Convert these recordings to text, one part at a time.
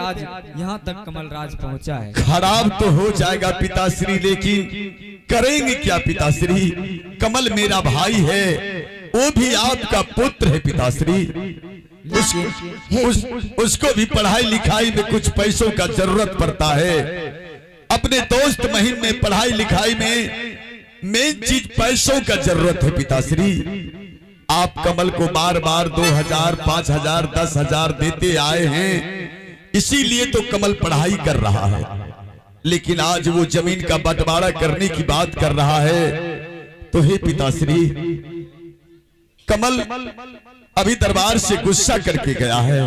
आज यहाँ तक कमल राज पहुँचा है। खराब तो हो जाएगा पिताश्री, लेकिन करेंगे क्या पिताश्री? कमल मेरा भाई है, वो भी आपका पुत्र है पिताश्री। उसको भी पढ़ाई लिखाई में कुछ पैसों का जरूरत पड़ता है। अपने दोस्त महिम में पढ़ाई लिखाई में मेन चीज पैसों का जरूरत है पिताश्री। आप कमल को बार बार 2000, 5000, 10,000 देते आए हैं, इसीलिए तो कमल पढ़ाई कर रहा है। लेकिन आज वो जमीन का बंटवारा करने की बात कर रहा है, तो हे पिताश्री, कमल अभी दरबार से गुस्सा करके गया है,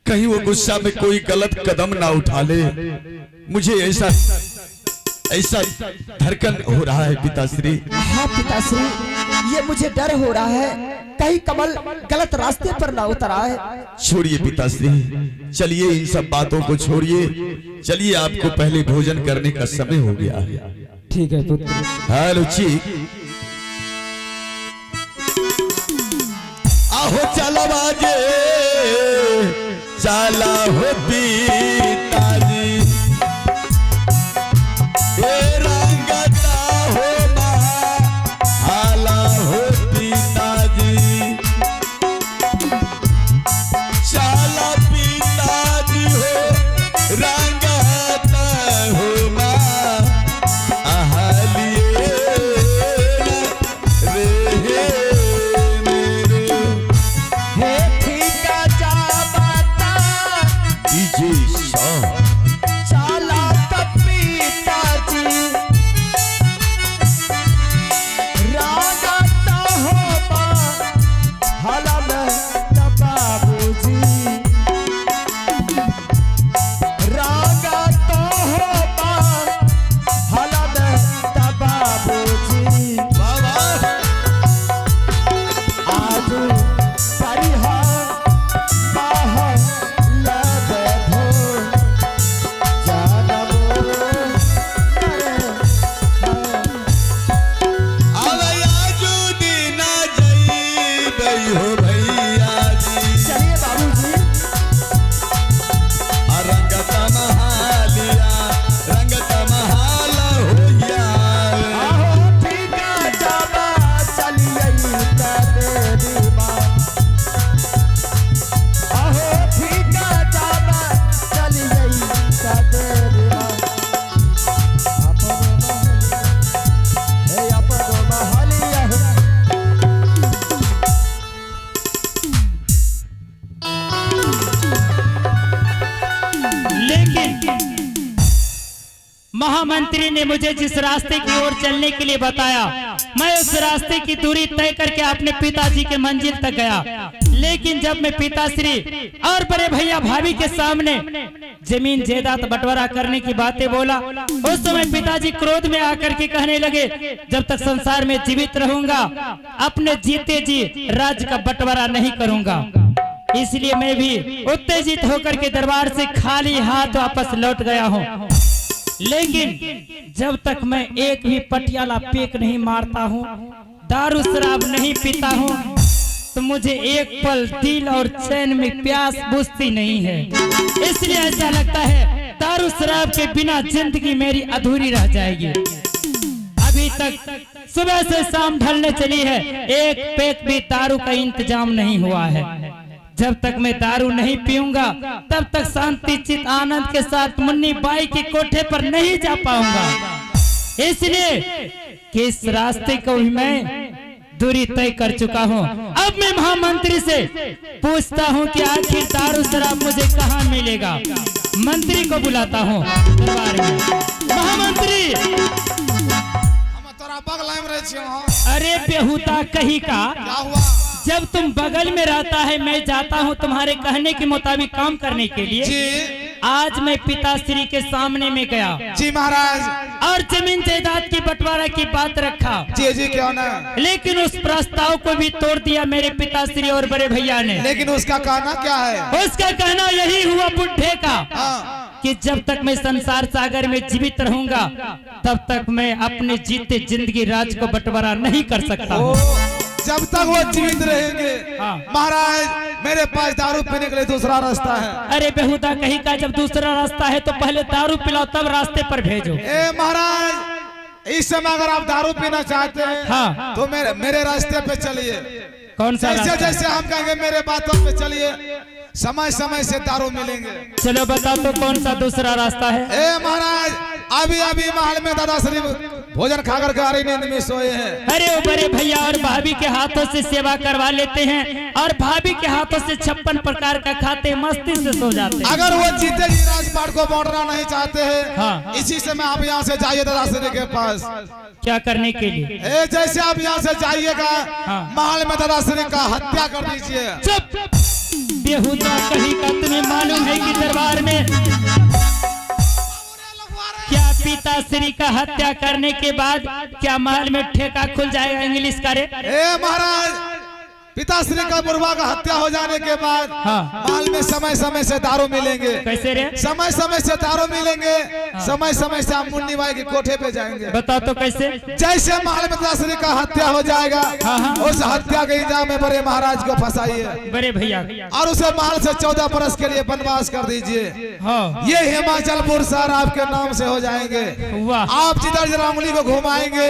कहीं वो गुस्सा में कोई गलत कदम ना उठा ले। मुझे ऐसा धड़कन हो रहा है पिताश्री। हाँ पिताश्री, ये मुझे डर हो रहा है कहीं कमल गलत रास्ते पर ना उतर आए। छोड़िए पिताश्री, चलिए इन सब बातों को छोड़िए, चलिए आपको पहले भोजन करने का समय हो गया है। ठीक है पुत्र। हाँ रुचि, आहो चलो बाजे, चला हो पिताजी, महामंत्री ने मुझे जिस रास्ते की ओर चलने के लिए बताया, मैं उस रास्ते की दूरी तय करके अपने पिताजी के मंजिल तक गया। लेकिन जब मैं पिताश्री और बड़े भैया भाभी के सामने जमीन जायदाद बंटवारा करने की बातें बोला, उस समय पिताजी क्रोध में आकर के कहने लगे, जब तक संसार में जीवित रहूंगा अपने जीते जी राज्य का बंटवारा नहीं करूंगा। इसलिए मैं भी उत्तेजित होकर के दरबार से खाली हाथ वापस लौट गया हूँ। लेकिन जब तक मैं एक भी पटियाला पेक नहीं मारता हूँ, दारू शराब नहीं पीता हूँ, तो मुझे एक पल दिल और चैन में प्यास बुझती नहीं है। इसलिए ऐसा लगता है दारू शराब के बिना जिंदगी मेरी अधूरी रह जाएगी। अभी तक सुबह से शाम ढलने चली है, एक पेक भी दारू का इंतजाम नहीं हुआ है। जब तक मैं दारू नहीं पीऊंगा तब तक शांति चित आनंद के साथ मुन्नी बाई के कोठे पर नहीं जा पाऊंगा। इसलिए कि इस रास्ते को भी मैं दूरी तय कर चुका हूँ। अब मैं महामंत्री से पूछता हूँ कि आखिर दारू शराब मुझे कहाँ मिलेगा। मंत्री को बुलाता हूँ दरबार में। महामंत्री, अरे बेहुदा कही का, जब तुम बगल में रहता है मैं जाता हूँ तुम्हारे कहने के मुताबिक काम करने के लिए जी। आज मैं पिताश्री के सामने में गया जी महाराज, और जमीन जायदाद की बंटवारा की बात रखा जी जी, क्यों ना। लेकिन उस प्रस्ताव को भी तोड़ दिया मेरे पिताश्री और बड़े भैया ने। लेकिन उसका कहना क्या है? उसका कहना यही हुआ बुढ़े का कि जब तक मैं संसार सागर में जीवित रहूंगा तब तक मैं अपने जीते जिंदगी राज को बंटवारा नहीं कर सकता हूँ। जब तक वो जीवित रहेंगे महाराज, मेरे पास दारू पीने के लिए दूसरा रास्ता है। अरे बेहुदा कहीं का, जब दूसरा रास्ता है तो पहले दारू पिलाओ तब रास्ते पर भेजो। ए महाराज, इस समय अगर आप दारू पीना चाहते हैं हाँ। तो मेरे रास्ते पे चलिए। कौन सा जैसे रास्ता? जैसे हम कहेंगे मेरे बातों पे चलिए, समय समय से दारू मिलेंगे। चलो बताओ तो कौन सा दूसरा रास्ता है? ए महाराज, अभी अभी महल में दादा श्री भोजन खाकर के आ रही नींद में सोए हैं। अरे वो बड़े भैया और भाभी के हाथों से सेवा करवा लेते हैं और भाभी के हाथों से 56 प्रकार का खाते मस्ती से सो जाते हैं। अगर वो जीते जी राजपाट को बांटना नहीं चाहते हैं हाँ। इसी समय आप यहाँ से जाइए दादा श्री के पास। क्या करने के लिए? ए जैसे आप यहाँ से जाइएगा हाँ। महल में दादा श्री का हत्या कर दीजिए। चुप! बेहुदा कहीं का, तुम्हें मालूम है कि दरबार में क्या पिताश्री का हत्या करने के बाद क्या महल में ठेका खुल जाएगा? इंग्लिश करे। ए महाराज, पिताश्री का मुर्गा का हत्या हो जाने के बाद हाँ। महल में समय समय से दारू मिलेंगे। कैसे रे? समय समय से दारू मिलेंगे। समय समय से आप मुन्नी बाई के कोठे पे जाएंगे। बताओ तो कैसे? जैसे महल में पिताश्री का हत्या हो जाएगा हाँ। उस हत्या के इल्जाम में बड़े महाराज को फंसाइए बड़े भैया और उसे महल से 14 बरस के लिए वनवास कर दीजिए। हाँ। ये हिमाचलपुर शहर आपके नाम से हो जाएंगे। वाह आप जिधर जिधर उंगली को घुमाएंगे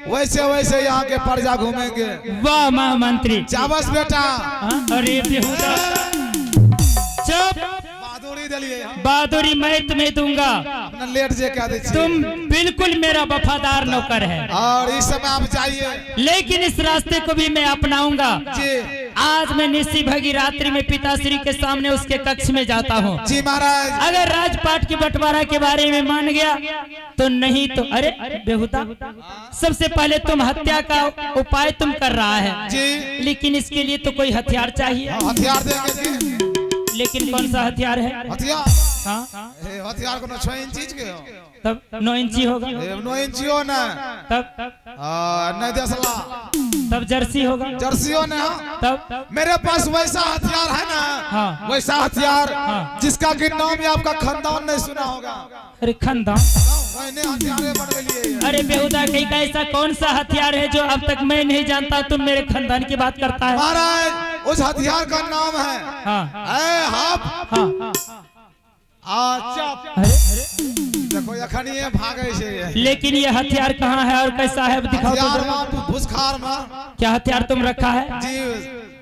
वैसे वैसे यहाँ के प्रजा घूमेंगे। वाह महामंत्री। बस बेटा। हाँ? अरे बेहुदा चुप! बहादुरी दिलिए। बहादुरी मैं तुम्हें दूंगा। अपना लेट जे क्या दीजिए। तुम बिल्कुल मेरा वफादार नौकर है और इस समय आप जाइए। लेकिन इस रास्ते को भी मैं अपनाऊंगा। जी आज मैं निशी भगी रात्रि में पिताश्री के सामने उसके कक्ष में जाता हूँ। जी महाराज। अगर राजपाट के बंटवारा के बारे में मान गया तो नहीं तो अरे बेहुदा, सबसे पहले तुम हत्या का उपाय तुम कर रहा है जी। लेकिन इसके लिए तो कोई हथियार चाहिए। हथियार देंगे जी। लेकिन कौन सा हथियार है? हथियार हाँ? हथियार को 6 इंच के हो। तब 9 इंची होगा। 9 इंच हो ना। तब नहीं 10 ला। तब जर्सी होगा। जर्सी हो ना। तब मेरे पास वैसा हथियार है ना। हाँ। वैसा हथियार हाँ। जिसका कि नाम भी आपका खानदान नहीं सुना होगा। अरे खानदान? मैंने हथियारे बन लिए। अरे बेहुदा कहीं का ऐसा कौन सा हथियार है जो अब तक मैं नहीं जानता? तुम मेरे खानदान की बात करता है। महाराज उस हथियार का नाम है हाफ। हाँ। अच्छा देखो यखनी ये भागे से। लेकिन ये हथियार कहाँ है और कैसा है दिखाओ तो हथियार जरा। मार भूसखार मार। क्या हथियार तुम रखा है? जी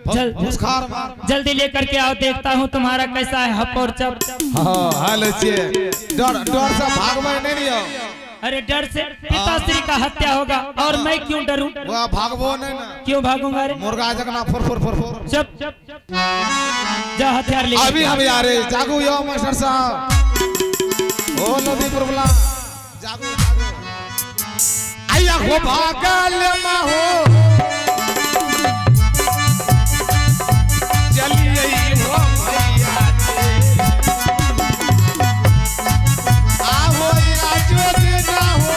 भूसखार मार। जल्दी लेकर के आओ, देखता हूँ तुम्हारा कैसा है हप और चप। हाँ हाल डर से भागवे नहीं लियो। अरे डर से पिताश्री का हत्या होगा और मैं क्यों डरूं? वो भागवो नहीं ना। क्यों भागूंगा? रे मुर्गा जगना फुर फुर फुर फुर। चुप! जा हथियार ले। अभी हम यार जागू यो मास्टर साहब। ओ नदी प्रबला जागू जागू। आया हो भागल मा हो चलिए हो भैया आओ राजो देना हो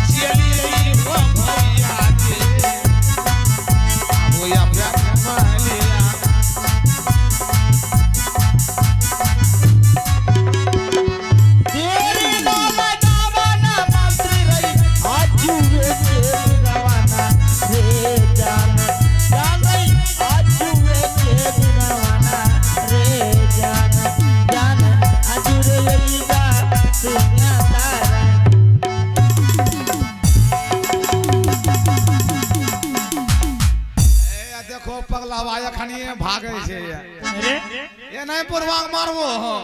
चलिए हो भैया आओ या मालिया। देखो पगला वाया खनी भागे से। अरे ये नहीं पूर्वांग मारवो हो।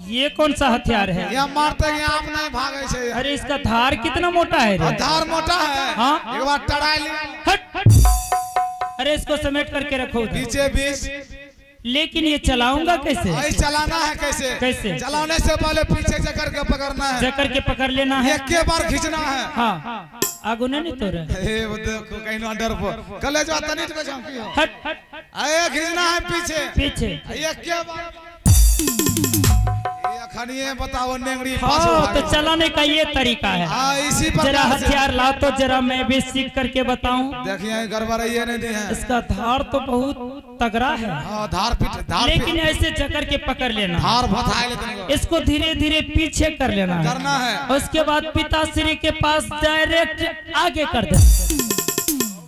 ये कौन सा हथियार है? ये मारते हैं आप नहीं भागे से। अरे इसका धार कितना मोटा है रे? धार मोटा है। हाँ? एक बार टड़ाई ली। हट! अरे इसको समेट करके रखो उधर। पीछे बीच। लेकिन ये चलाऊंगा कैसे? भाई चलाना है कैसे? कैसे? चलाने से पहले पीछे जकर के पकड़ना है। जकर के पकड़ लेना है। एक के बार खींचना है। हाँ आगू नहीं तो रहे। ए वो देखो कहीं ना डर पर कले जो आता नहीं तो झांकी हो। हट! आए खींचना है पीछे। पीछे। एक के बार ये खनिए बताओ नेंगड़ी हाँ तो चलाने का ये तरीका है। इसी पर जरा हथियार लाओ तो जरा मैं भी सीख करके बताऊं। देखिए गड़बड़ ये नहीं है। इसका धार तो बहुत तगड़ा है। धार पीठ धार लेकिन ऐसे जकर के पकड़ लेना। धार भथाए लेते इसको धीरे धीरे पीछे कर लेना है। करना है। उसके बाद पिताश्री के पास डायरेक्ट आगे कर दे।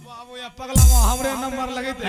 बाबू ये पगला हमरे नंबर लगे थे।